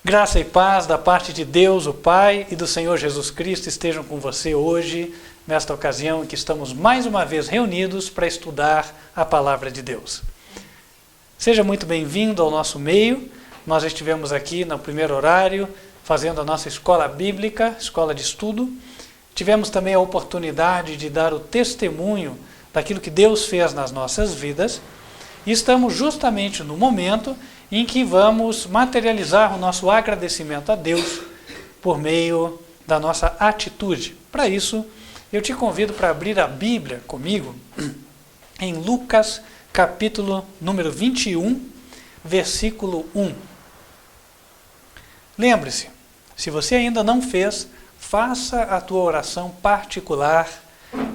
Graça e paz da parte de Deus, o Pai, e do Senhor Jesus Cristo estejam com você hoje, nesta ocasião em que estamos mais uma vez reunidos para estudar a Palavra de Deus. Seja muito bem-vindo ao nosso meio. Nós estivemos aqui no primeiro horário, fazendo a nossa escola bíblica, escola de estudo. Tivemos também a oportunidade de dar o testemunho daquilo que Deus fez nas nossas vidas. E estamos justamente no momento em que vamos materializar o nosso agradecimento a Deus por meio da nossa atitude. Para isso, eu te convido para abrir a Bíblia comigo em Lucas, capítulo número 21, versículo 1. Lembre-se, se você ainda não fez, faça a tua oração particular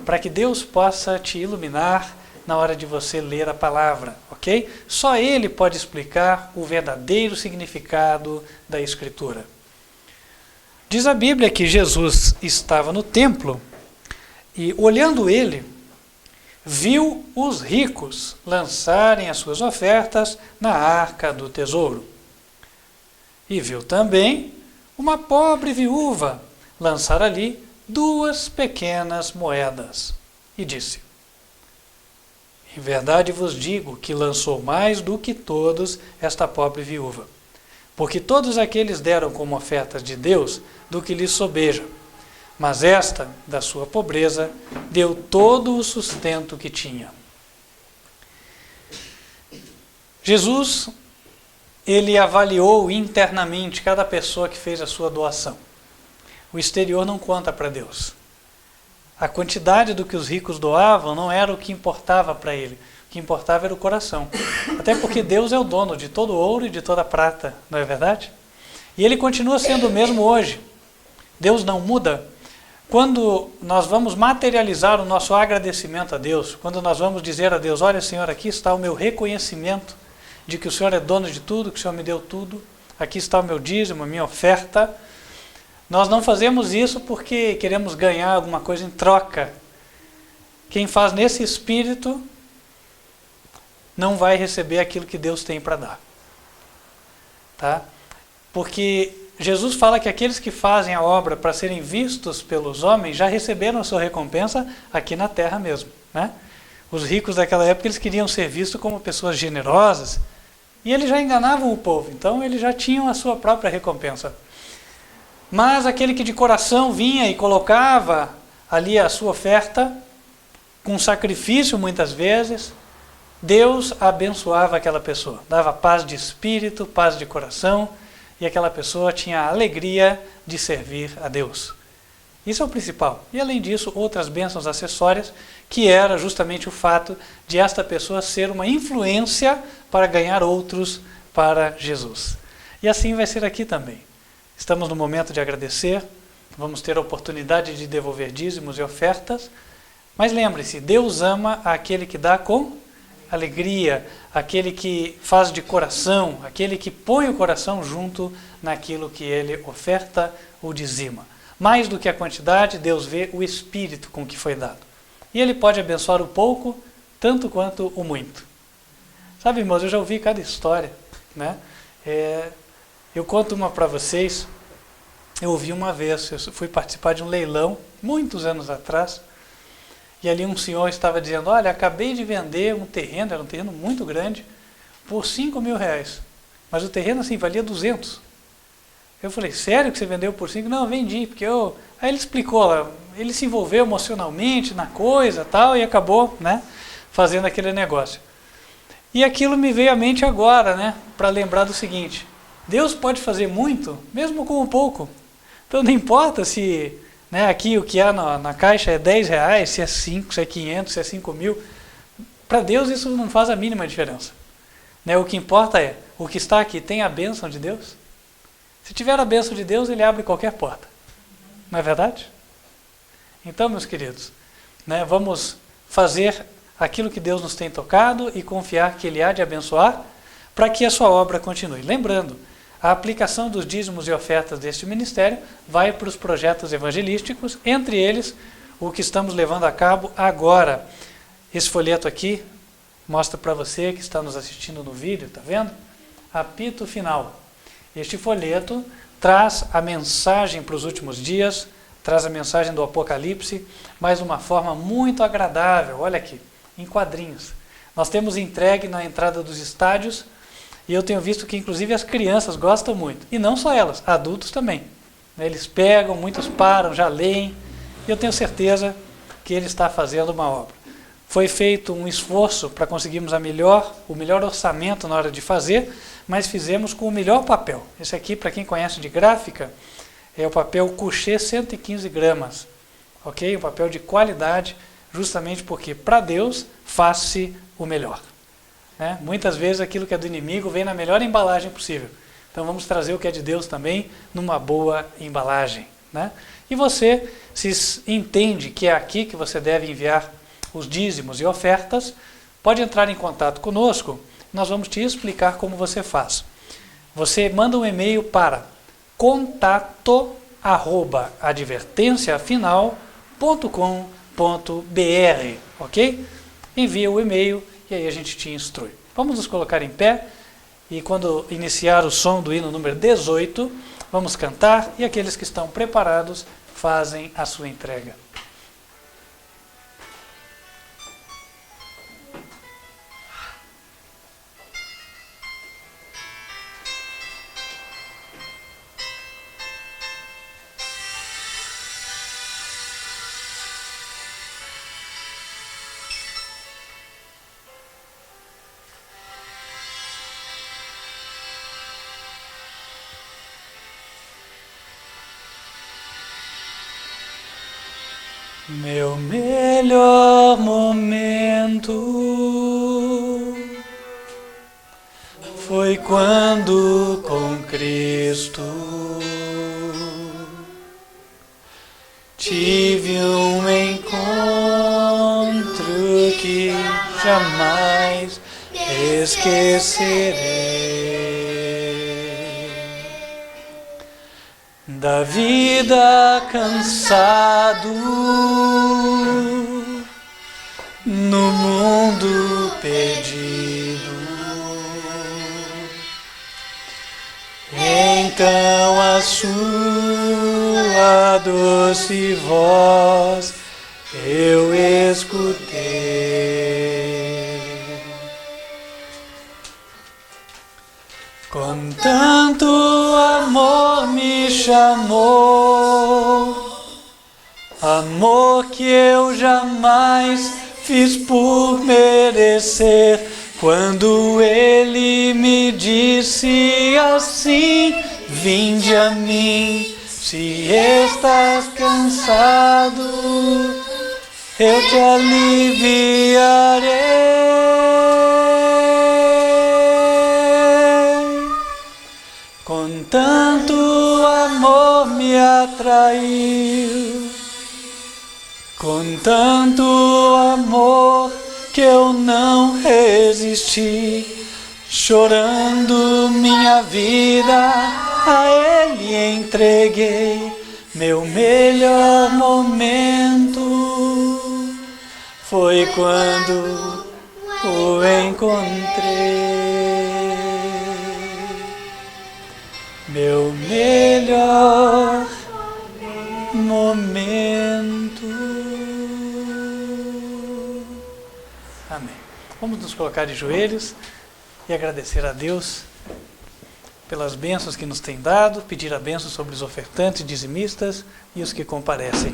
para que Deus possa te iluminar na hora de você ler a palavra, ok? Só Ele pode explicar o verdadeiro significado da Escritura. Diz a Bíblia que Jesus estava no templo e, olhando ele, viu os ricos lançarem as suas ofertas na arca do tesouro. E viu também uma pobre viúva lançar ali 2 pequenas moedas. E disse: em verdade vos digo que lançou mais do que todos esta pobre viúva. Porque todos aqueles deram como ofertas de Deus do que lhes sobeja. Mas esta, da sua pobreza, deu todo o sustento que tinha. Jesus, ele avaliou internamente cada pessoa que fez a sua doação. O exterior não conta para Deus. A quantidade do que os ricos doavam não era o que importava para ele. O que importava era o coração. Até porque Deus é o dono de todo ouro e de toda prata, não é verdade? E ele continua sendo o mesmo hoje. Deus não muda. Quando nós vamos materializar o nosso agradecimento a Deus, quando nós vamos dizer a Deus: olha, Senhor, aqui está o meu reconhecimento de que o Senhor é dono de tudo, que o Senhor me deu tudo, aqui está o meu dízimo, a minha oferta. Nós não fazemos isso porque queremos ganhar alguma coisa em troca. Quem faz nesse espírito não vai receber aquilo que Deus tem para dar. Tá? Porque Jesus fala que aqueles que fazem a obra para serem vistos pelos homens já receberam a sua recompensa aqui na terra mesmo. Né? Os ricos daquela época, eles queriam ser vistos como pessoas generosas e eles já enganavam o povo, então eles já tinham a sua própria recompensa. Mas aquele que de coração vinha e colocava ali a sua oferta, com sacrifício muitas vezes, Deus abençoava aquela pessoa, dava paz de espírito, paz de coração, e aquela pessoa tinha a alegria de servir a Deus. Isso é o principal. E além disso, outras bênçãos acessórias, que era justamente o fato de esta pessoa ser uma influência para ganhar outros para Jesus. E assim vai ser aqui também. Estamos no momento de agradecer, vamos ter a oportunidade de devolver dízimos e ofertas, mas lembre-se, Deus ama aquele que dá com alegria, aquele que faz de coração, aquele que põe o coração junto naquilo que ele oferta ou dizima. Mais do que a quantidade, Deus vê o espírito com que foi dado. E ele pode abençoar o pouco, tanto quanto o muito. Sabe, irmãos, eu já ouvi cada história, né? Eu conto uma para vocês. Eu ouvi uma vez, eu fui participar de um leilão, muitos anos atrás, e ali um senhor estava dizendo: olha, acabei de vender um terreno, era um terreno muito grande, por 5 mil reais. Mas o terreno assim valia 200. Eu falei: sério que você vendeu por 5? Não, vendi, porque eu... Aí ele explicou, ele se envolveu emocionalmente na coisa tal, e acabou, né, fazendo aquele negócio. E aquilo me veio à mente agora, né, para lembrar do seguinte: Deus pode fazer muito, mesmo com um pouco. Então não importa se, né, aqui o que há na caixa é 10 reais, se é 5, se é 500, se é 5 mil. Para Deus isso não faz a mínima diferença. Né, o que importa é, o que está aqui tem a bênção de Deus? Se tiver a bênção de Deus, Ele abre qualquer porta. Não é verdade? Então, meus queridos, né, vamos fazer aquilo que Deus nos tem tocado e confiar que Ele há de abençoar para que a sua obra continue. Lembrando, a aplicação dos dízimos e ofertas deste ministério vai para os projetos evangelísticos, entre eles o que estamos levando a cabo agora. Esse folheto aqui mostra para você que está nos assistindo no vídeo, está vendo? Apito final. Este folheto traz a mensagem para os últimos dias, traz a mensagem do Apocalipse, mas de uma forma muito agradável, olha aqui, em quadrinhos. Nós temos entregue na entrada dos estádios, e eu tenho visto que inclusive as crianças gostam muito, e não só elas, adultos também. Eles pegam, muitos param, já leem, e eu tenho certeza que ele está fazendo uma obra. Foi feito um esforço para conseguirmos o melhor orçamento na hora de fazer, mas fizemos com o melhor papel. Esse aqui, para quem conhece de gráfica, é o papel Couché 115 gramas. Ok? Um papel de qualidade, justamente porque para Deus faz-se o melhor. Né? Muitas vezes aquilo que é do inimigo vem na melhor embalagem possível. Então vamos trazer o que é de Deus também numa boa embalagem. Né? E você, se entende que é aqui que você deve enviar os dízimos e ofertas, pode entrar em contato conosco, nós vamos te explicar como você faz. Você manda um e-mail para contato@advertenciafinal.com.br, ok? Envia o e-mail e aí a gente te instrui. Vamos nos colocar em pé e quando iniciar o som do hino número 18, vamos cantar e aqueles que estão preparados fazem a sua entrega. Meu melhor momento foi quando com Cristo tive um encontro que jamais esquecerei. Da vida cansado no mundo perdido, então a sua doce voz eu escutei. Com tanto amor me chamou, amor que eu jamais fiz por merecer. Quando ele me disse assim: vinde a mim, se estás cansado, eu te aliviarei. Com tanto amor me atraiu, com tanto amor que eu não resisti, chorando minha vida a ele entreguei. Meu melhor momento foi quando o encontrei. Meu melhor momento. Amém. Vamos nos colocar de joelhos e agradecer a Deus pelas bênçãos que nos tem dado, pedir a bênção sobre os ofertantes, dizimistas e os que comparecem.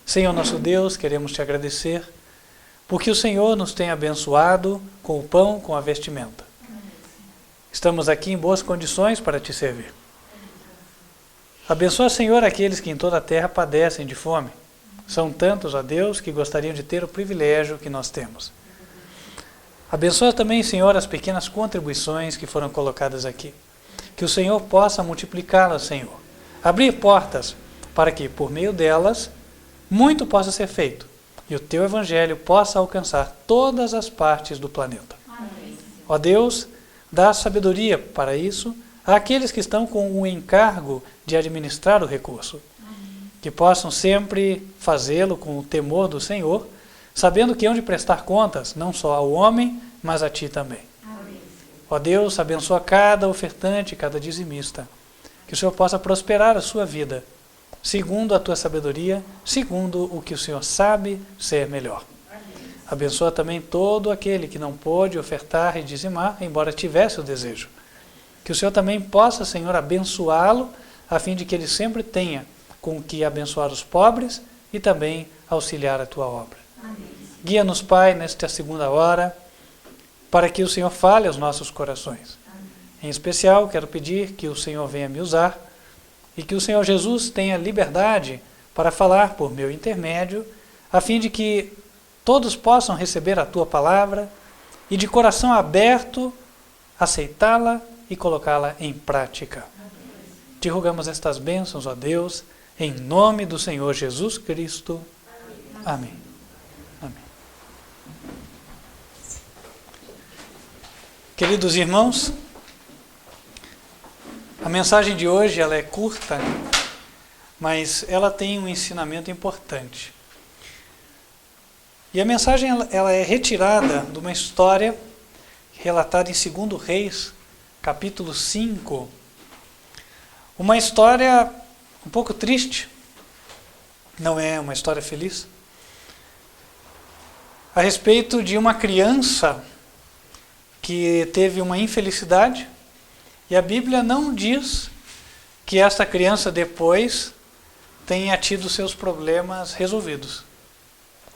Senhor nosso Deus, queremos te agradecer porque o Senhor nos tem abençoado com o pão, com a vestimenta. Estamos aqui em boas condições para te servir. Abençoa, Senhor, aqueles que em toda a terra padecem de fome. São tantos, ó Deus, que gostariam de ter o privilégio que nós temos. Abençoa também, Senhor, as pequenas contribuições que foram colocadas aqui. Que o Senhor possa multiplicá-las, Senhor. Abrir portas para que, por meio delas, muito possa ser feito. E o teu evangelho possa alcançar todas as partes do planeta. Amém. Ó Deus, dá sabedoria para isso àqueles que estão com o encargo de administrar o recurso. Amém. Que possam sempre fazê-lo com o temor do Senhor, sabendo que hão de prestar contas não só ao homem, mas a ti também. Amém. Ó Deus, abençoa cada ofertante, cada dizimista. Que o Senhor possa prosperar a sua vida, segundo a tua sabedoria, segundo o que o Senhor sabe ser melhor. Abençoa também todo aquele que não pôde ofertar e dizimar, embora tivesse o desejo. Que o Senhor também possa, Senhor, abençoá-lo, a fim de que ele sempre tenha com que abençoar os pobres e também auxiliar a tua obra. Guia-nos, Pai, nesta segunda hora, para que o Senhor fale aos nossos corações. Em especial, quero pedir que o Senhor venha me usar e que o Senhor Jesus tenha liberdade para falar por meu intermédio, a fim de que todos possam receber a tua palavra e de coração aberto aceitá-la e colocá-la em prática. Te rogamos estas bênçãos, ó Deus, em nome do Senhor Jesus Cristo. Amém. Amém. Queridos irmãos, a mensagem de hoje ela é curta, mas ela tem um ensinamento importante. E a mensagem ela é retirada de uma história relatada em 2 Reis, capítulo 5. Uma história um pouco triste, não é uma história feliz, a respeito de uma criança que teve uma infelicidade, e a Bíblia não diz que essa criança depois tenha tido seus problemas resolvidos.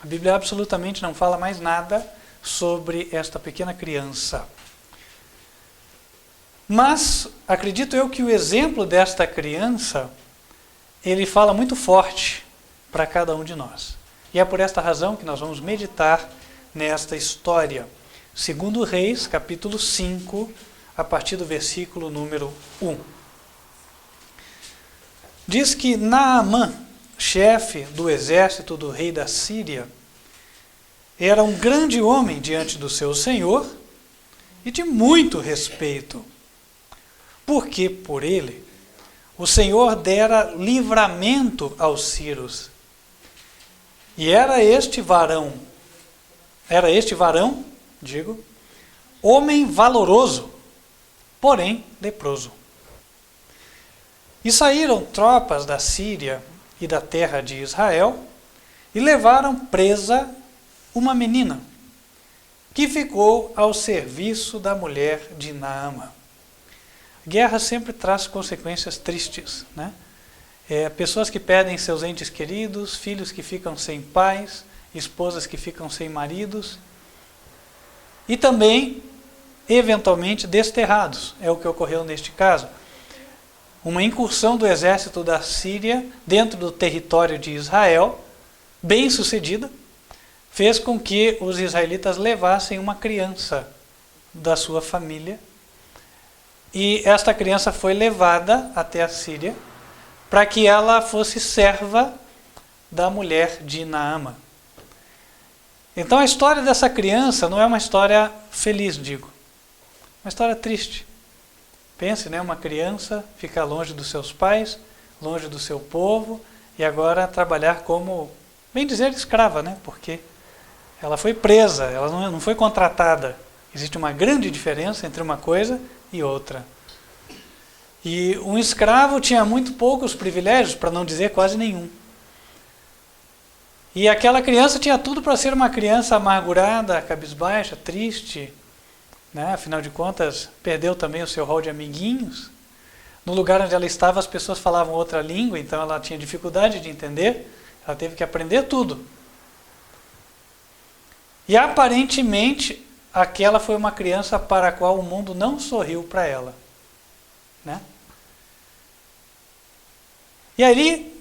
A Bíblia absolutamente não fala mais nada sobre esta pequena criança. Mas acredito eu que o exemplo desta criança, ele fala muito forte para cada um de nós. E é por esta razão que nós vamos meditar nesta história. 2 Reis, capítulo 5, a partir do versículo número 1. Diz que Naamã, chefe do exército do rei da Síria, era um grande homem diante do seu senhor e de muito respeito, porque por ele o Senhor dera livramento aos sírios. E era este varão, homem valoroso, porém leproso. E saíram tropas da Síria e da terra de Israel e levaram presa uma menina que ficou ao serviço da mulher de Naamã. Guerra sempre traz consequências tristes, né? Pessoas que perdem seus entes queridos, filhos que ficam sem pais, esposas que ficam sem maridos e também, eventualmente, desterrados. É o que ocorreu neste caso. Uma incursão do exército da Síria dentro do território de Israel, bem sucedida, fez com que os israelitas levassem uma criança da sua família. E esta criança foi levada até a Síria para que ela fosse serva da mulher de Naamã. Então a história dessa criança não é uma história feliz, digo. Uma história triste. Pense, né? Uma criança ficar longe dos seus pais, longe do seu povo, e agora trabalhar como, bem dizer, escrava, né? Porque ela foi presa, ela não foi contratada. Existe uma grande diferença entre uma coisa e outra. E um escravo tinha muito poucos privilégios, para não dizer quase nenhum. E aquela criança tinha tudo para ser uma criança amargurada, cabisbaixa, triste, né? Afinal de contas, perdeu também o seu rol de amiguinhos. No lugar onde ela estava, as pessoas falavam outra língua, então ela tinha dificuldade de entender, ela teve que aprender tudo. E aparentemente, aquela foi uma criança para a qual o mundo não sorriu para ela, né? E aí,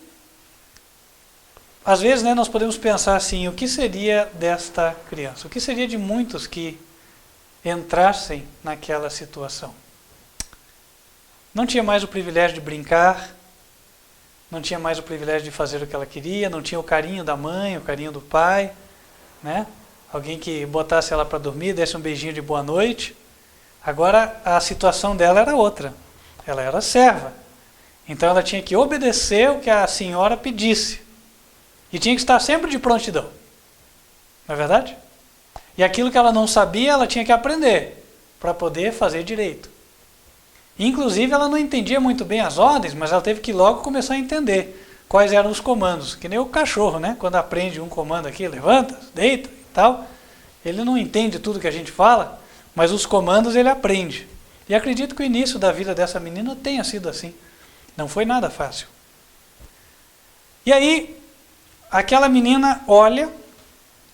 às vezes, né, nós podemos pensar assim, o que seria desta criança? O que seria de muitos que entrassem naquela situação? Não tinha mais o privilégio de brincar, não tinha mais o privilégio de fazer o que ela queria, não tinha o carinho da mãe, o carinho do pai, né? Alguém que botasse ela para dormir, desse um beijinho de boa noite. Agora, a situação dela era outra. Ela era serva. Então ela tinha que obedecer o que a senhora pedisse. E tinha que estar sempre de prontidão. Não é verdade? E aquilo que ela não sabia, ela tinha que aprender. para poder fazer direito. Inclusive, ela não entendia muito bem as ordens, mas ela teve que logo começar a entender quais eram os comandos. Que nem o cachorro, né? Quando aprende um comando aqui, levanta, deita e tal, ele não entende tudo que a gente fala, mas os comandos ele aprende. E acredito que o início da vida dessa menina tenha sido assim. Não foi nada fácil. E aí, aquela menina olha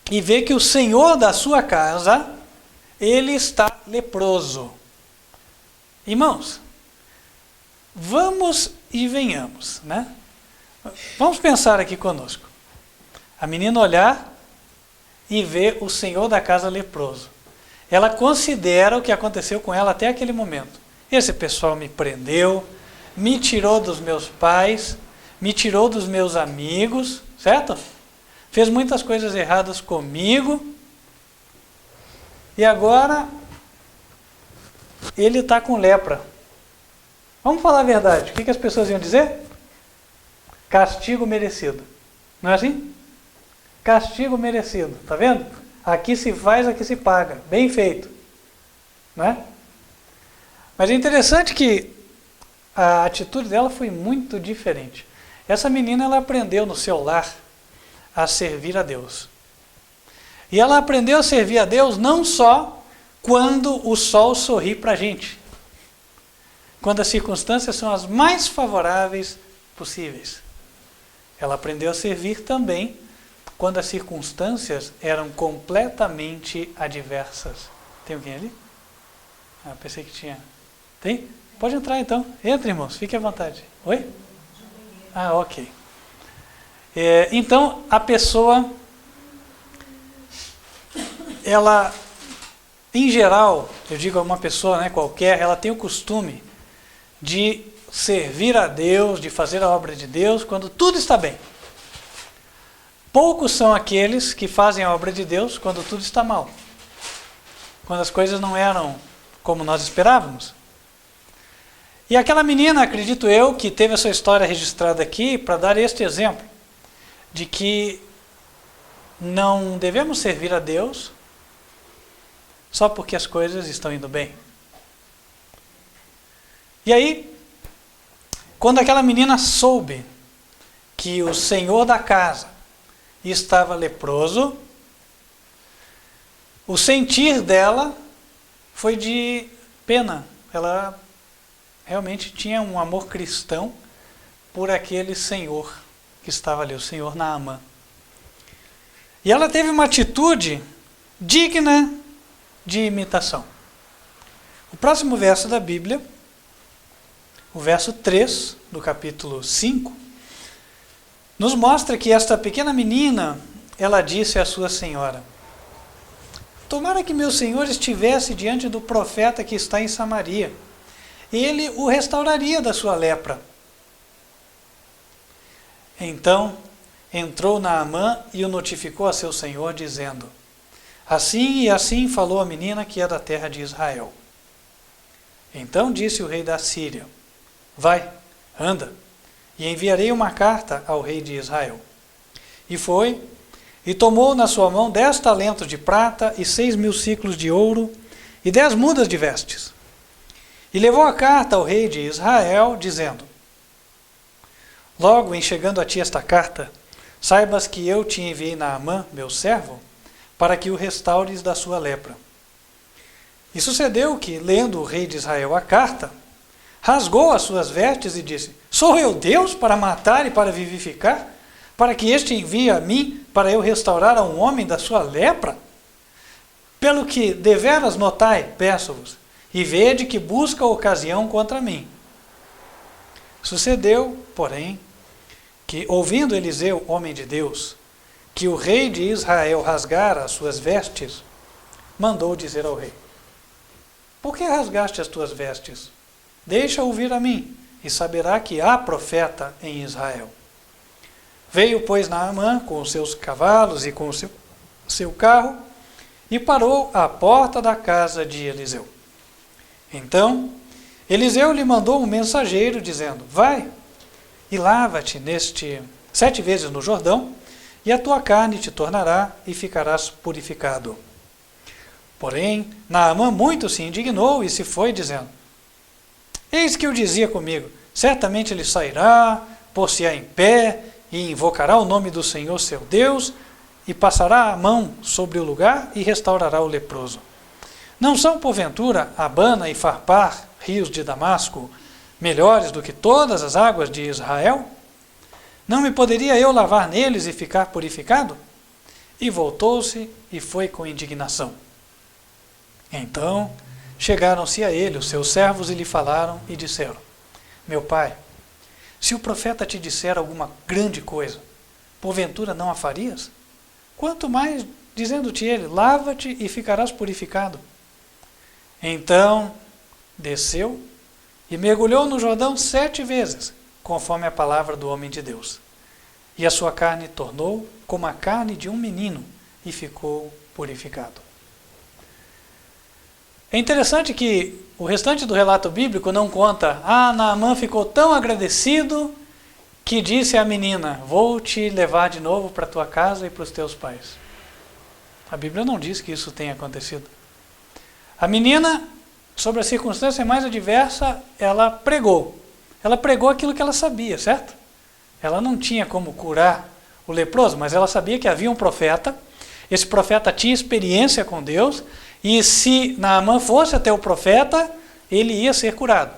e vê que o senhor da sua casa, ele está leproso. Irmãos, vamos e venhamos, né? Vamos pensar aqui conosco. A menina olhar e ver o senhor da casa leproso. Ela considera o que aconteceu com ela até aquele momento. Esse pessoal me prendeu, me tirou dos meus pais, me tirou dos meus amigos, certo? Fez muitas coisas erradas comigo. E agora ele está com lepra. Vamos falar a verdade. O que as pessoas iam dizer? Castigo merecido. Não é assim? Castigo merecido. Está vendo? Aqui se faz, aqui se paga. Bem feito. Não é? Mas é interessante que a atitude dela foi muito diferente. Essa menina, ela aprendeu no seu lar a servir a Deus. E ela aprendeu a servir a Deus não só quando o sol sorri para a gente, quando as circunstâncias são as mais favoráveis possíveis. Ela aprendeu a servir também quando as circunstâncias eram completamente adversas. Tem alguém ali? Ah, pensei que tinha. Tem? Pode entrar então. Entre, irmãos, fique à vontade. Oi? Ah, ok. Então, a pessoa, ela, em geral, eu digo a uma pessoa, né, qualquer, ela tem o costume de servir a Deus, de fazer a obra de Deus quando tudo está bem. Poucos são aqueles que fazem a obra de Deus quando tudo está mal. Quando as coisas não eram como nós esperávamos. E aquela menina, acredito eu, que teve a sua história registrada aqui para dar este exemplo de que não devemos servir a Deus só porque as coisas estão indo bem. E aí, quando aquela menina soube que o senhor da casa estava leproso, o sentir dela foi de pena. Ela realmente tinha um amor cristão por aquele senhor que estava ali, o senhor Naamã. E ela teve uma atitude digna de imitação. O próximo verso da Bíblia, o verso 3 do capítulo 5, nos mostra que esta pequena menina, ela disse à sua senhora: tomara que meu senhor estivesse diante do profeta que está em Samaria. Ele o restauraria da sua lepra. Então entrou Naamã e o notificou a seu senhor, dizendo: assim e assim falou a menina que é da terra de Israel. Então disse o rei da Síria: vai, anda, e enviarei uma carta ao rei de Israel. E foi, e tomou na sua mão 10 talentos de prata e 6.000 siclos de ouro e 10 mudas de vestes. E levou a carta ao rei de Israel, dizendo: logo em chegando a ti esta carta, saibas que eu te enviei Naamã, meu servo, para que o restaures da sua lepra. E sucedeu que, lendo o rei de Israel a carta, rasgou as suas vestes e disse: sou eu Deus para matar e para vivificar? Para que este envie a mim, para eu restaurar a um homem da sua lepra? Pelo que deveras notai, peço-vos, e vede que busca ocasião contra mim. Sucedeu, porém, que, ouvindo Eliseu, homem de Deus, que o rei de Israel rasgara as suas vestes, mandou dizer ao rei: por que rasgaste as tuas vestes? Deixa-o vir a mim, e saberá que há profeta em Israel. Veio, pois, Naamã com os seus cavalos e com o seu carro, e parou à porta da casa de Eliseu. Então, Eliseu lhe mandou um mensageiro, dizendo: vai e lava-te 7 vezes no Jordão, e a tua carne te tornará e ficarás purificado. Porém, Naamã muito se indignou e se foi, dizendo: eis que eu dizia comigo, certamente ele sairá, pôr-se-á em pé, e invocará o nome do Senhor seu Deus, e passará a mão sobre o lugar, e restaurará o leproso. Não são, porventura, Abana e Farpar, rios de Damasco, melhores do que todas as águas de Israel? Não me poderia eu lavar neles e ficar purificado? E voltou-se e foi com indignação. Então chegaram-se a ele os seus servos e lhe falaram e disseram: meu pai, se o profeta te disser alguma grande coisa, porventura não a farias? Quanto mais, dizendo-te ele, lava-te e ficarás purificado. Então desceu e mergulhou no Jordão 7 vezes, conforme a palavra do homem de Deus. E a sua carne tornou como a carne de um menino, e ficou purificado. É interessante que o restante do relato bíblico não conta: Naamã ficou tão agradecido que disse à menina: vou te levar de novo para a tua casa e para os teus pais. A Bíblia não diz que isso tenha acontecido. A menina, sobre a circunstância mais adversa, ela pregou. Ela pregou aquilo que ela sabia, certo? Ela não tinha como curar o leproso, mas ela sabia que havia um profeta. Esse profeta tinha experiência com Deus, e se Naamã fosse até o profeta, ele ia ser curado.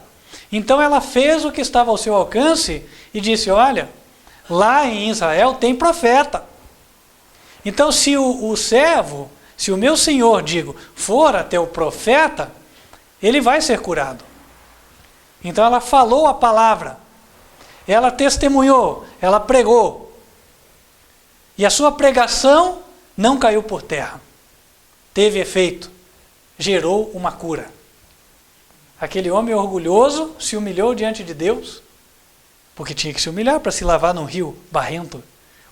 Então ela fez o que estava ao seu alcance e disse: olha, lá em Israel tem profeta. Então se o servo, se o meu senhor, for até o profeta, ele vai ser curado. Então ela falou a palavra, ela testemunhou, ela pregou. E a sua pregação não caiu por terra. Teve efeito, gerou uma cura. Aquele homem orgulhoso se humilhou diante de Deus, porque tinha que se humilhar para se lavar num rio barrento.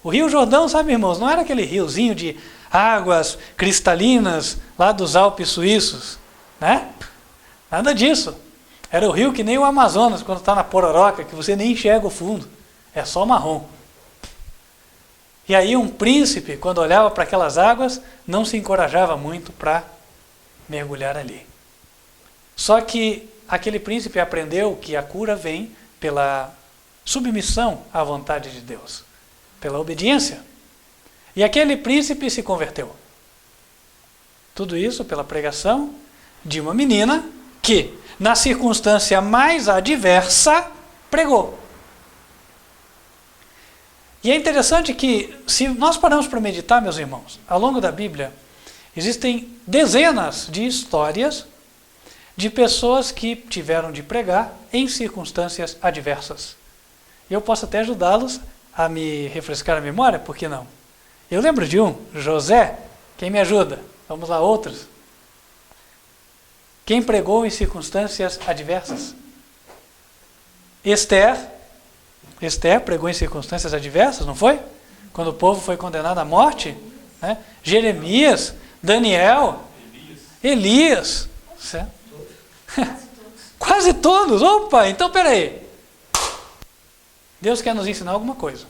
O Rio Jordão, sabe, irmãos, não era aquele riozinho de águas cristalinas lá dos Alpes suíços, né? Nada disso. Era o rio que nem o Amazonas, quando está na pororoca, que você nem enxerga o fundo, é só marrom. E aí um príncipe, quando olhava para aquelas águas, não se encorajava muito para mergulhar ali. Só que aquele príncipe aprendeu que a cura vem pela submissão à vontade de Deus, pela obediência. E aquele príncipe se converteu. Tudo isso pela pregação de uma menina que, na circunstância mais adversa, pregou. E é interessante que, se nós paramos para meditar, meus irmãos, ao longo da Bíblia, existem dezenas de histórias de pessoas que tiveram de pregar em circunstâncias adversas. Eu posso até ajudá-los a me refrescar a memória, por que não? Eu lembro de um, José. Quem me ajuda? Vamos lá, outros. Quem pregou em circunstâncias adversas? Esther pregou em circunstâncias adversas, não foi? Quando o povo foi condenado à morte, né? Jeremias, Daniel, Elias, certo? Quase todos. Opa, então peraí. Deus quer nos ensinar alguma coisa,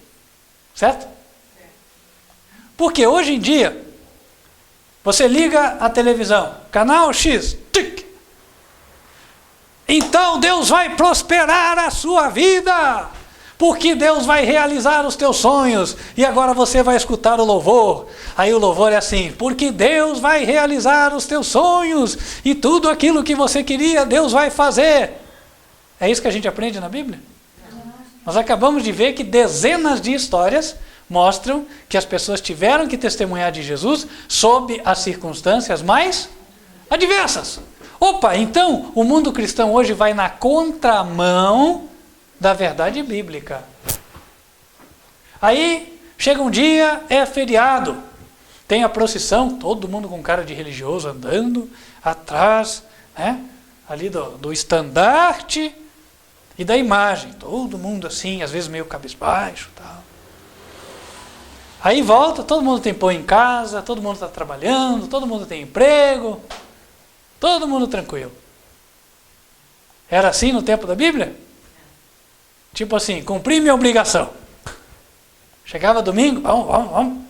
certo? Porque hoje em dia, você liga a televisão, canal X, tic. Então Deus vai prosperar a sua vida, porque Deus vai realizar os teus sonhos. E agora você vai escutar o louvor. Aí o louvor é assim: porque Deus vai realizar os teus sonhos, e tudo aquilo que você queria, Deus vai fazer. É isso que a gente aprende na Bíblia? Nós acabamos de ver que dezenas de histórias mostram que as pessoas tiveram que testemunhar de Jesus sob as circunstâncias mais adversas. Opa, então o mundo cristão hoje vai na contramão da verdade bíblica. Aí chega um dia, é feriado, tem a procissão, todo mundo com cara de religioso andando atrás, né, ali do estandarte e da imagem, todo mundo assim, às vezes meio cabisbaixo, tal. Aí volta, todo mundo tem pão em casa, todo mundo está trabalhando, todo mundo tem emprego, todo mundo tranquilo. Era assim no tempo da Bíblia? Tipo assim, cumpri minha obrigação. Chegava domingo, vamos.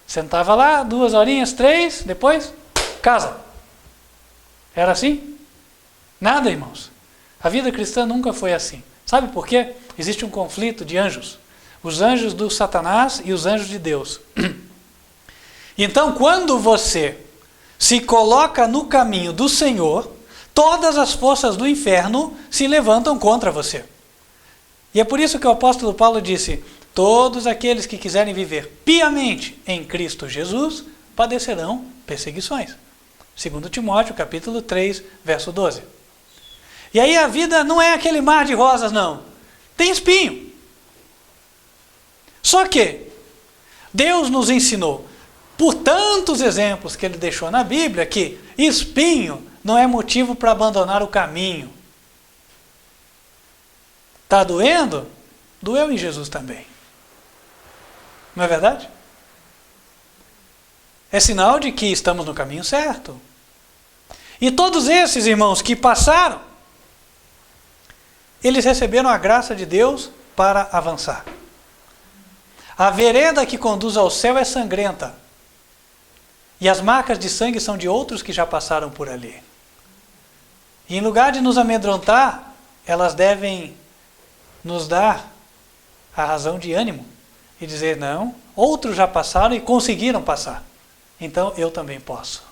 Sentava lá, 2 horinhas, 3, depois casa. Era assim? Nada, irmãos. A vida cristã nunca foi assim. Sabe por quê? Existe um conflito de anjos. Os anjos do Satanás e os anjos de Deus. Então, quando você se coloca no caminho do Senhor, todas as forças do inferno se levantam contra você. E é por isso que o apóstolo Paulo disse: todos aqueles que quiserem viver piamente em Cristo Jesus padecerão perseguições. 2 Timóteo, capítulo 3, verso 12. E aí a vida não é aquele mar de rosas, não. Tem espinho. Só que Deus nos ensinou, por tantos exemplos que Ele deixou na Bíblia, que espinho não é motivo para abandonar o caminho. Está doendo? Doeu em Jesus também. Não é verdade? É sinal de que estamos no caminho certo. E todos esses irmãos que passaram, eles receberam a graça de Deus para avançar. A vereda que conduz ao céu é sangrenta. E as marcas de sangue são de outros que já passaram por ali. E em lugar de nos amedrontar, elas devem nos dar a razão de ânimo. E dizer: não, outros já passaram e conseguiram passar. Então eu também posso.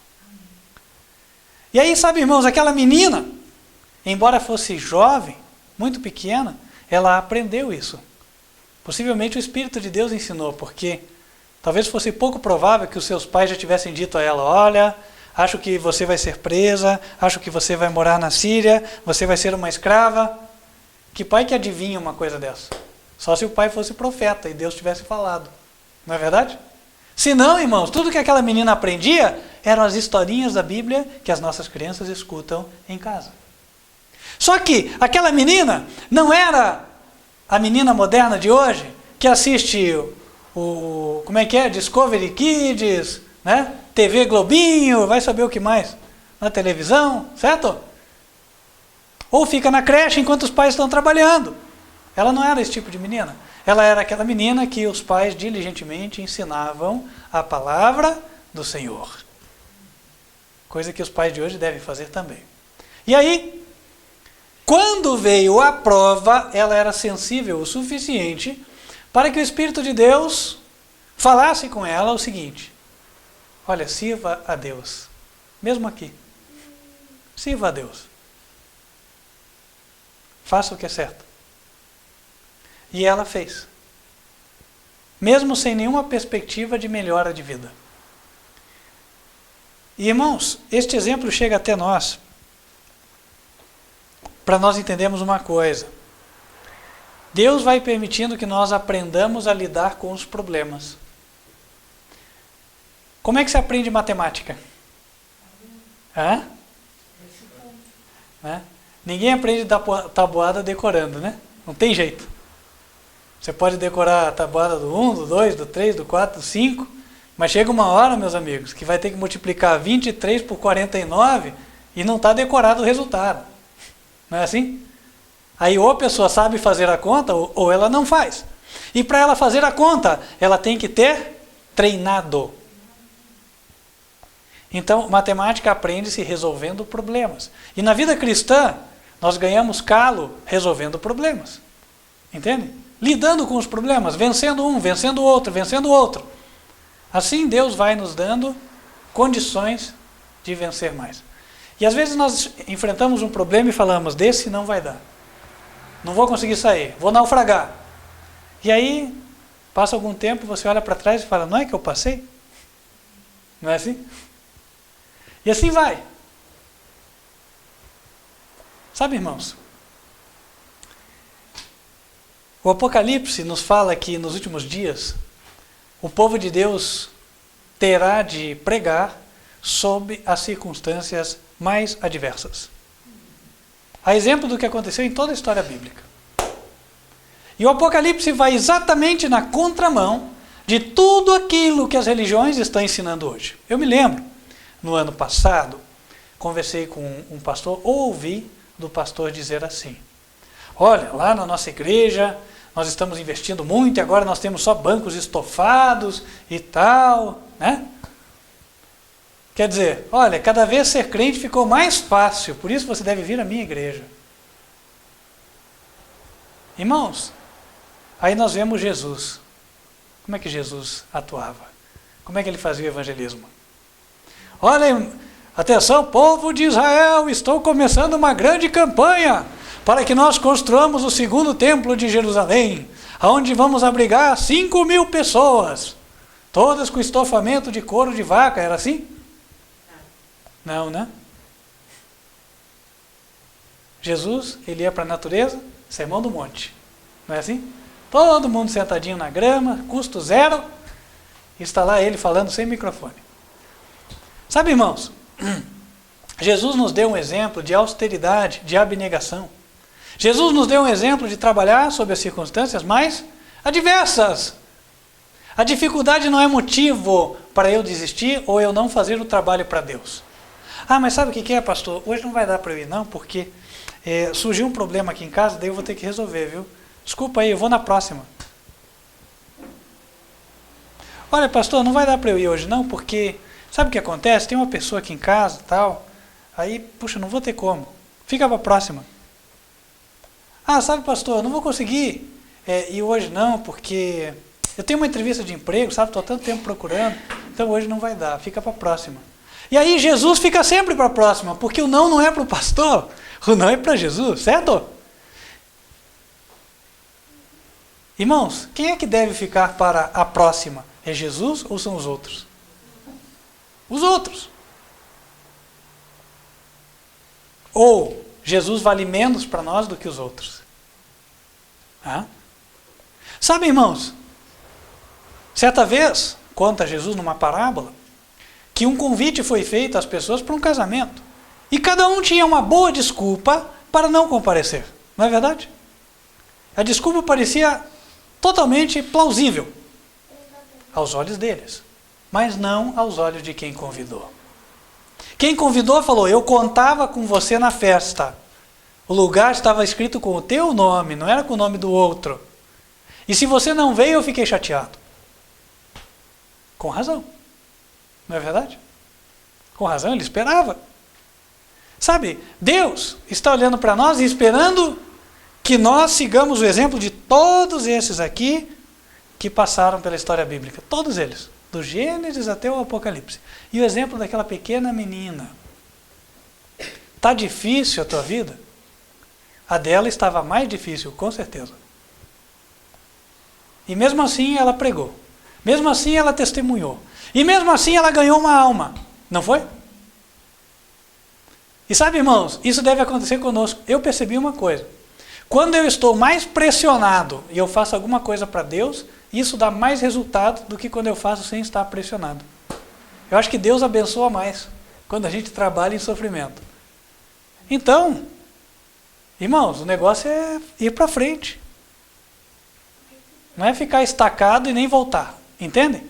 E aí, sabe, irmãos, aquela menina, embora fosse jovem, muito pequena, ela aprendeu isso. Possivelmente o Espírito de Deus ensinou, porque talvez fosse pouco provável que os seus pais já tivessem dito a ela: olha, acho que você vai ser presa, acho que você vai morar na Síria, você vai ser uma escrava. Que pai que adivinha uma coisa dessa? Só se o pai fosse profeta e Deus tivesse falado. Não é verdade? Se não, irmãos, tudo que aquela menina aprendia eram as historinhas da Bíblia que as nossas crianças escutam em casa. Só que aquela menina não era a menina moderna de hoje, que assiste como é que é? Discovery Kids, né? TV Globinho, vai saber o que mais, na televisão, certo? Ou fica na creche enquanto os pais estão trabalhando. Ela não era esse tipo de menina. Ela era aquela menina que os pais diligentemente ensinavam a palavra do Senhor. Coisa que os pais de hoje devem fazer também. E aí, quando veio a prova, ela era sensível o suficiente para que o Espírito de Deus falasse com ela o seguinte: olha, sirva a Deus. Mesmo aqui. Sirva a Deus. Faça o que é certo. E ela fez. Mesmo sem nenhuma perspectiva de melhora de vida. E, irmãos, este exemplo chega até nós para nós entendermos uma coisa. Deus vai permitindo que nós aprendamos a lidar com os problemas. Como é que se aprende matemática? Hã? Ninguém aprende tabuada decorando, né? Não tem jeito. Você pode decorar a tabuada do 1, do 2, do 3, do 4, do 5, mas chega uma hora, meus amigos, que vai ter que multiplicar 23 por 49 e não está decorado o resultado. Não é assim? Aí ou a pessoa sabe fazer a conta ou ela não faz. E para ela fazer a conta, ela tem que ter treinado. Então, matemática aprende-se resolvendo problemas. E na vida cristã, nós ganhamos calo resolvendo problemas. Entende? Lidando com os problemas, vencendo um, vencendo o outro, vencendo o outro. Assim Deus vai nos dando condições de vencer mais. E às vezes nós enfrentamos um problema e falamos: desse não vai dar. Não vou conseguir sair, vou naufragar. E aí, passa algum tempo, você olha para trás e fala: não é que eu passei? Não é assim? E assim vai. Sabe, irmãos? O Apocalipse nos fala que nos últimos dias o povo de Deus terá de pregar sob as circunstâncias mais adversas. A exemplo do que aconteceu em toda a história bíblica. E o Apocalipse vai exatamente na contramão de tudo aquilo que as religiões estão ensinando hoje. Eu me lembro, no ano passado, conversei com um pastor, ouvi do pastor dizer assim: olha, lá na nossa igreja nós estamos investindo muito e agora nós temos só bancos estofados e tal, né? Quer dizer, olha, cada vez ser crente ficou mais fácil, por isso você deve vir à minha igreja. Irmãos, aí nós vemos Jesus. Como é que Jesus atuava? Como é que ele fazia o evangelismo? Olhem, atenção, povo de Israel, estou começando uma grande campanha para que nós construamos o segundo templo de Jerusalém, onde vamos abrigar 5.000 pessoas, todas com estofamento de couro de vaca. Era assim? Não, né? Jesus, ele ia para a natureza, sermão do monte. Não é assim? Todo mundo sentadinho na grama, custo zero, e está lá ele falando sem microfone. Sabe, irmãos, Jesus nos deu um exemplo de austeridade, de abnegação. Jesus nos deu um exemplo de trabalhar sob as circunstâncias mais adversas. A dificuldade não é motivo para eu desistir ou eu não fazer o trabalho para Deus. Ah, mas sabe o que é, pastor? Hoje não vai dar para eu ir não, porque surgiu um problema aqui em casa, daí eu vou ter que resolver, viu? Desculpa aí, eu vou na próxima. Olha, pastor, não vai dar para eu ir hoje não, porque sabe o que acontece? Tem uma pessoa aqui em casa, tal, aí, puxa, não vou ter como. Fica para a próxima. Ah, sabe, pastor, não vou conseguir ir hoje não, porque eu tenho uma entrevista de emprego, sabe, estou há tanto tempo procurando, então hoje não vai dar, fica para a próxima. E aí Jesus fica sempre para a próxima, porque o não é para o pastor, o não é para Jesus, certo? Irmãos, quem é que deve ficar para a próxima? É Jesus ou são os outros? Os outros. Ou Jesus vale menos para nós do que os outros? Sabe, irmãos, certa vez, conta Jesus numa parábola, que um convite foi feito às pessoas para um casamento. E cada um tinha uma boa desculpa para não comparecer. Não é verdade? A desculpa parecia totalmente plausível aos olhos deles, mas não aos olhos de quem convidou. Quem convidou falou: eu contava com você na festa. O lugar estava escrito com o teu nome, não era com o nome do outro. E se você não veio, eu fiquei chateado. Com razão. Não é verdade? Com razão, ele esperava. Sabe, Deus está olhando para nós e esperando que nós sigamos o exemplo de todos esses aqui que passaram pela história bíblica. Todos eles. Do Gênesis até o Apocalipse. E o exemplo daquela pequena menina. Está difícil a tua vida? A dela estava mais difícil, com certeza. E mesmo assim ela pregou. Mesmo assim ela testemunhou. E mesmo assim ela ganhou uma alma. Não foi? E sabe, irmãos, isso deve acontecer conosco. Eu percebi uma coisa. Quando eu estou mais pressionado e eu faço alguma coisa para Deus, isso dá mais resultado do que quando eu faço sem estar pressionado. Eu acho que Deus abençoa mais quando a gente trabalha em sofrimento. Então, irmãos, o negócio é ir para frente. Não é ficar estacado e nem voltar. Entendem?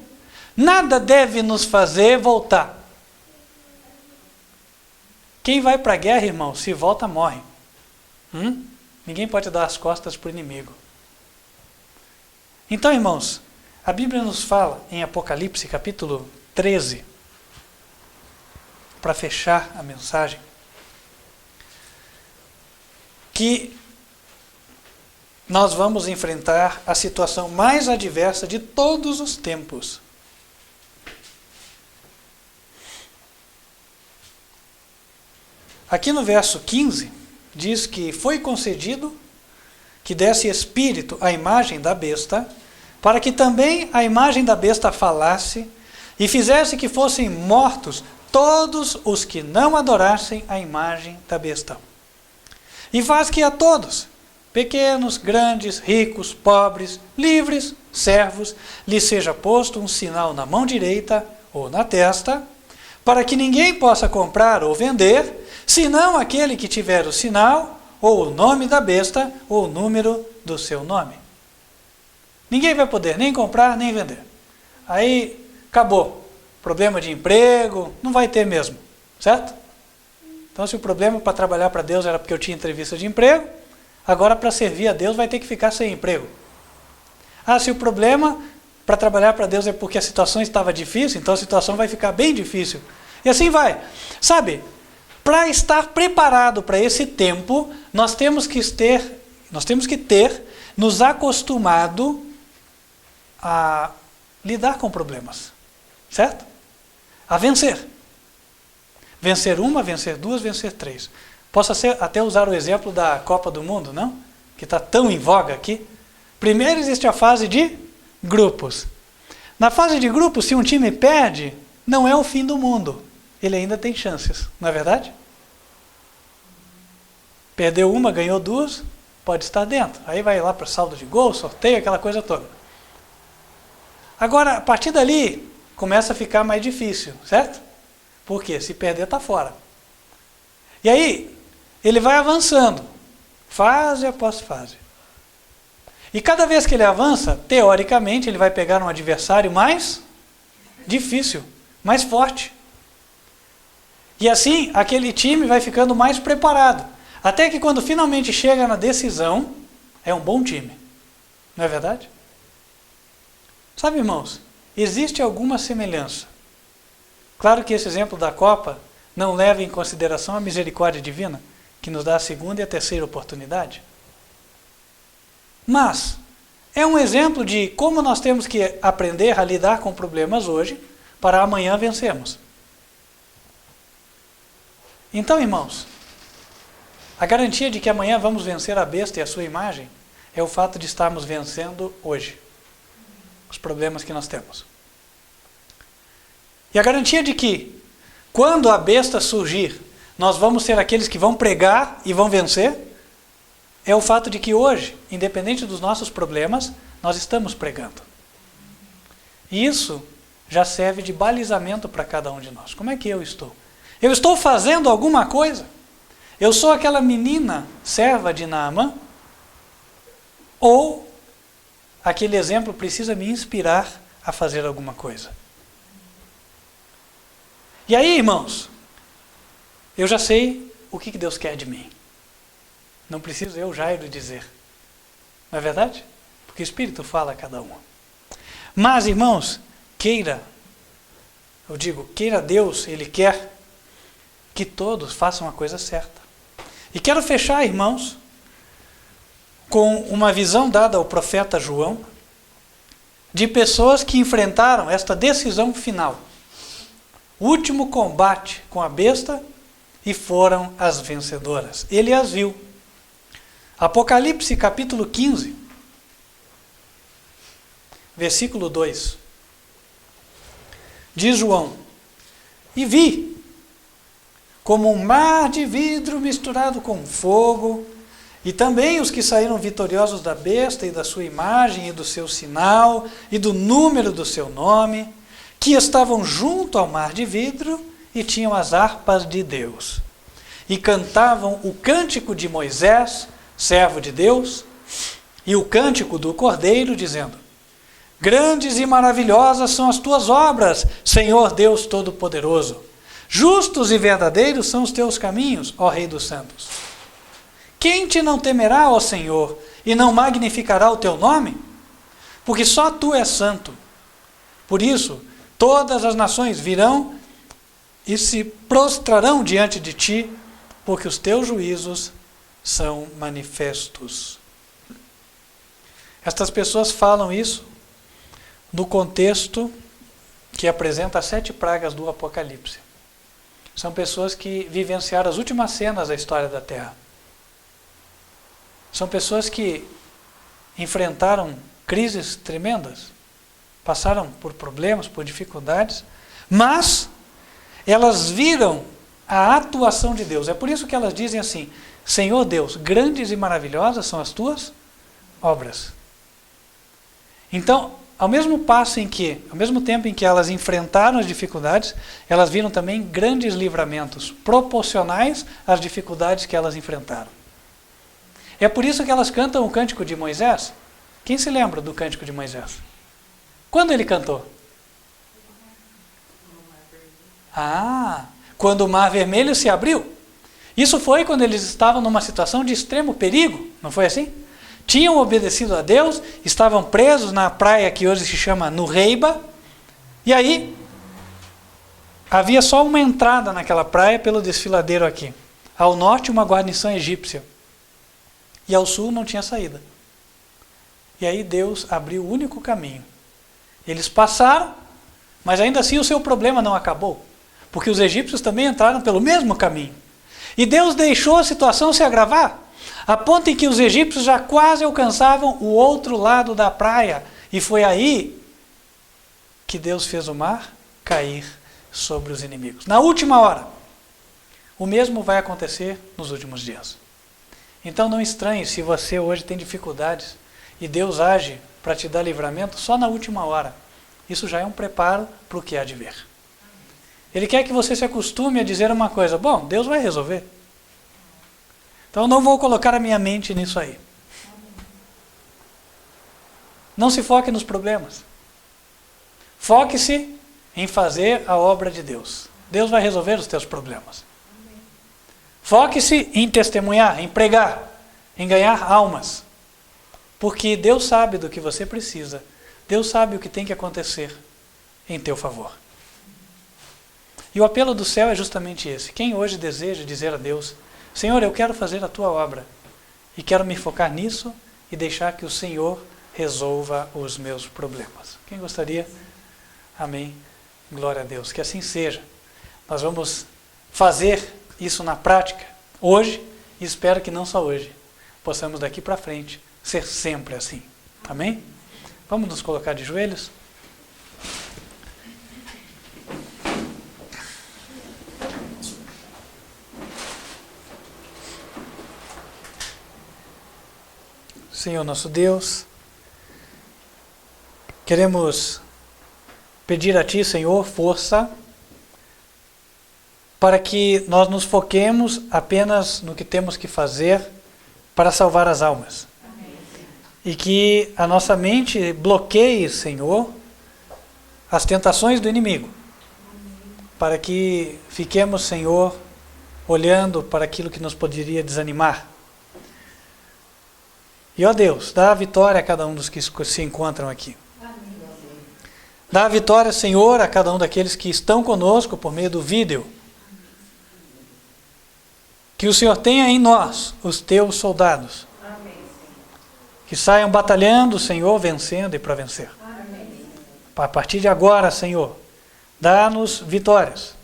Nada deve nos fazer voltar. Quem vai para a guerra, irmão, se volta, morre. Ninguém pode dar as costas para o inimigo. Então, irmãos, a Bíblia nos fala em Apocalipse, capítulo 13, para fechar a mensagem, que nós vamos enfrentar a situação mais adversa de todos os tempos. Aqui no verso 15, diz que foi concedido que desse espírito à imagem da besta, para que também a imagem da besta falasse e fizesse que fossem mortos todos os que não adorassem a imagem da besta. E faz que a todos, pequenos, grandes, ricos, pobres, livres, servos, lhes seja posto um sinal na mão direita ou na testa, para que ninguém possa comprar ou vender, senão aquele que tiver o sinal, ou o nome da besta, ou o número do seu nome. Ninguém vai poder nem comprar, nem vender. Aí, acabou. Problema de emprego, não vai ter mesmo. Certo? Então, se o problema para trabalhar para Deus era porque eu tinha entrevista de emprego, agora para servir a Deus vai ter que ficar sem emprego. Ah, se o problema para trabalhar para Deus é porque a situação estava difícil, então a situação vai ficar bem difícil. E assim vai. Sabe, para estar preparado para esse tempo, nós temos que ter nos acostumado a lidar com problemas. Certo? A vencer. Vencer uma, vencer duas, vencer três. Posso até usar o exemplo da Copa do Mundo, não? Que está tão em voga aqui. Primeiro existe a fase de grupos. Na fase de grupos, se um time perde, não é o fim do mundo. Ele ainda tem chances, não é verdade? Perdeu uma, ganhou duas, pode estar dentro. Aí vai lá para o saldo de gol, sorteio, aquela coisa toda. Agora, a partir dali, começa a ficar mais difícil, certo? Por quê? Se perder, está fora. E aí, ele vai avançando, fase após fase. E cada vez que ele avança, teoricamente, ele vai pegar um adversário mais difícil, mais forte. E assim, aquele time vai ficando mais preparado. Até que quando finalmente chega na decisão, é um bom time. Não é verdade? Sabe, irmãos, existe alguma semelhança. Claro que esse exemplo da Copa não leva em consideração a misericórdia divina, que nos dá a segunda e a terceira oportunidade. Mas é um exemplo de como nós temos que aprender a lidar com problemas hoje, para amanhã vencermos. Então, irmãos, a garantia de que amanhã vamos vencer a besta e a sua imagem é o fato de estarmos vencendo hoje os problemas que nós temos. E a garantia de que, quando a besta surgir, nós vamos ser aqueles que vão pregar e vão vencer, é o fato de que hoje, independente dos nossos problemas, nós estamos pregando. E isso já serve de balizamento para cada um de nós. Como é que eu estou? Eu estou fazendo alguma coisa? Eu sou aquela menina serva de Naamã? Ou aquele exemplo precisa me inspirar a fazer alguma coisa? E aí, irmãos, eu já sei o que Deus quer de mim. Não preciso eu, Jairo, dizer. Não é verdade? Porque o Espírito fala a cada um. Mas, irmãos, queira Deus, Ele quer que todos façam a coisa certa. E quero fechar, irmãos, com uma visão dada ao profeta João, de pessoas que enfrentaram esta decisão final. O último combate com a besta e foram as vencedoras. Ele as viu. Apocalipse capítulo 15, versículo 2. Diz João: e vi, como um mar de vidro misturado com fogo, e também os que saíram vitoriosos da besta e da sua imagem e do seu sinal e do número do seu nome, que estavam junto ao mar de vidro e tinham as harpas de Deus. E cantavam o cântico de Moisés, servo de Deus, e o cântico do Cordeiro, dizendo: grandes e maravilhosas são as tuas obras, Senhor Deus Todo-Poderoso. Justos e verdadeiros são os teus caminhos, ó Rei dos Santos. Quem te não temerá, ó Senhor, e não magnificará o teu nome? Porque só tu és santo. Por isso, todas as nações virão e se prostrarão diante de ti, porque os teus juízos são manifestos. Estas pessoas falam isso no contexto que apresenta as 7 pragas do Apocalipse. São pessoas que vivenciaram as últimas cenas da história da Terra. São pessoas que enfrentaram crises tremendas, passaram por problemas, por dificuldades, mas elas viram a atuação de Deus. É por isso que elas dizem assim: Senhor Deus, grandes e maravilhosas são as tuas obras. Então, ao mesmo tempo em que elas enfrentaram as dificuldades, elas viram também grandes livramentos proporcionais às dificuldades que elas enfrentaram. É por isso que elas cantam o cântico de Moisés. Quem se lembra do cântico de Moisés? Quando ele cantou? Quando o Mar Vermelho se abriu. Isso foi quando eles estavam numa situação de extremo perigo, não foi assim? Tinham obedecido a Deus, estavam presos na praia que hoje se chama Nureiba, e aí havia só uma entrada naquela praia pelo desfiladeiro aqui. Ao norte, uma guarnição egípcia. E ao sul não tinha saída. E aí Deus abriu o único caminho. Eles passaram, mas ainda assim o seu problema não acabou. Porque os egípcios também entraram pelo mesmo caminho. E Deus deixou a situação se agravar, a ponto em que os egípcios já quase alcançavam o outro lado da praia. E foi aí que Deus fez o mar cair sobre os inimigos. Na última hora. O mesmo vai acontecer nos últimos dias. Então não estranhe se você hoje tem dificuldades e Deus age para te dar livramento só na última hora. Isso já é um preparo para o que há de vir. Ele quer que você se acostume a dizer uma coisa: bom, Deus vai resolver. Então eu não vou colocar a minha mente nisso aí. Não se foque nos problemas. Foque-se em fazer a obra de Deus. Deus vai resolver os teus problemas. Foque-se em testemunhar, em pregar, em ganhar almas. Porque Deus sabe do que você precisa. Deus sabe o que tem que acontecer em teu favor. E o apelo do céu é justamente esse. Quem hoje deseja dizer a Deus: Senhor, eu quero fazer a tua obra e quero me focar nisso e deixar que o Senhor resolva os meus problemas. Quem gostaria? Amém. Glória a Deus. Que assim seja. Nós vamos fazer isso na prática hoje e espero que não só hoje. Possamos daqui para frente ser sempre assim. Amém? Vamos nos colocar de joelhos? Senhor nosso Deus, queremos pedir a Ti, Senhor, força para que nós nos foquemos apenas no que temos que fazer para salvar as almas. Amém. E que a nossa mente bloqueie, Senhor, as tentações do inimigo. Amém. Para que fiquemos, Senhor, olhando para aquilo que nos poderia desanimar. E, ó Deus, dá a vitória a cada um dos que se encontram aqui. Amém. Dá a vitória, Senhor, a cada um daqueles que estão conosco por meio do vídeo. Que o Senhor tenha em nós os teus soldados. Amém. Que saiam batalhando, Senhor, vencendo e para vencer. Amém. A partir de agora, Senhor, dá-nos vitórias.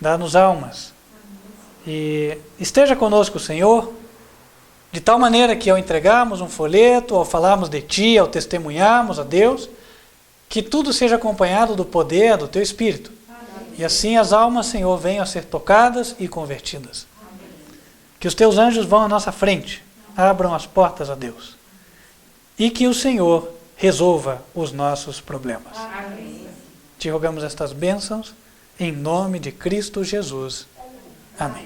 Dá-nos almas. E esteja conosco, Senhor, de tal maneira que ao entregarmos um folheto, ao falarmos de Ti, ao testemunharmos a Deus, que tudo seja acompanhado do poder do Teu Espírito. Amém. E assim as almas, Senhor, venham a ser tocadas e convertidas. Que os Teus anjos vão à nossa frente, abram as portas a Deus. E que o Senhor resolva os nossos problemas. Amém. Te rogamos estas bênçãos, em nome de Cristo Jesus. Amém.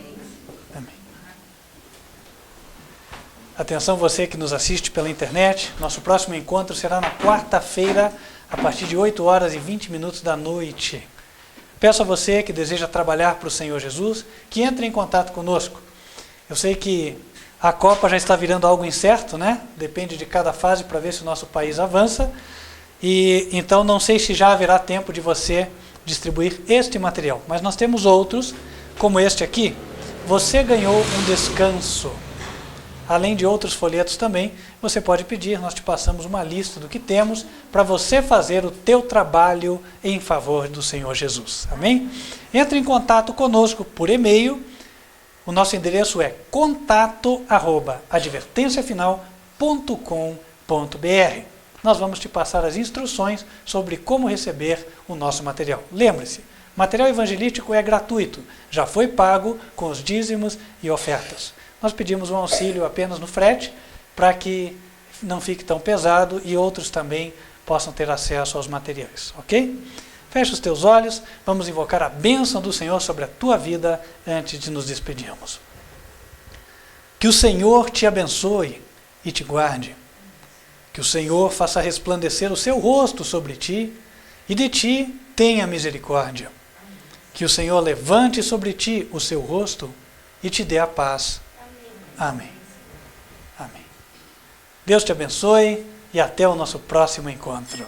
Amém. Atenção você que nos assiste pela internet, nosso próximo encontro será na quarta-feira, a partir de 8h20 da noite. Peço a você que deseja trabalhar para o Senhor Jesus, que entre em contato conosco. Eu sei que a Copa já está virando algo incerto, né? Depende de cada fase para ver se o nosso país avança. E então não sei se já haverá tempo de você distribuir este material. Mas nós temos outros, como este aqui. Você ganhou um descanso. Além de outros folhetos também, você pode pedir, nós te passamos uma lista do que temos para você fazer o teu trabalho em favor do Senhor Jesus. Amém? Entre em contato conosco por e-mail. O nosso endereço é contato@advertenciafinal.com.br. Nós vamos te passar as instruções sobre como receber o nosso material. Lembre-se, material evangelístico é gratuito, já foi pago com os dízimos e ofertas. Nós pedimos um auxílio apenas no frete, para que não fique tão pesado e outros também possam ter acesso aos materiais, ok? Feche os teus olhos, vamos invocar a bênção do Senhor sobre a tua vida antes de nos despedirmos. Que o Senhor te abençoe e te guarde. Que o Senhor faça resplandecer o seu rosto sobre ti e de ti tenha misericórdia. Que o Senhor levante sobre ti o seu rosto e te dê a paz. Amém. Amém. Deus te abençoe e até o nosso próximo encontro.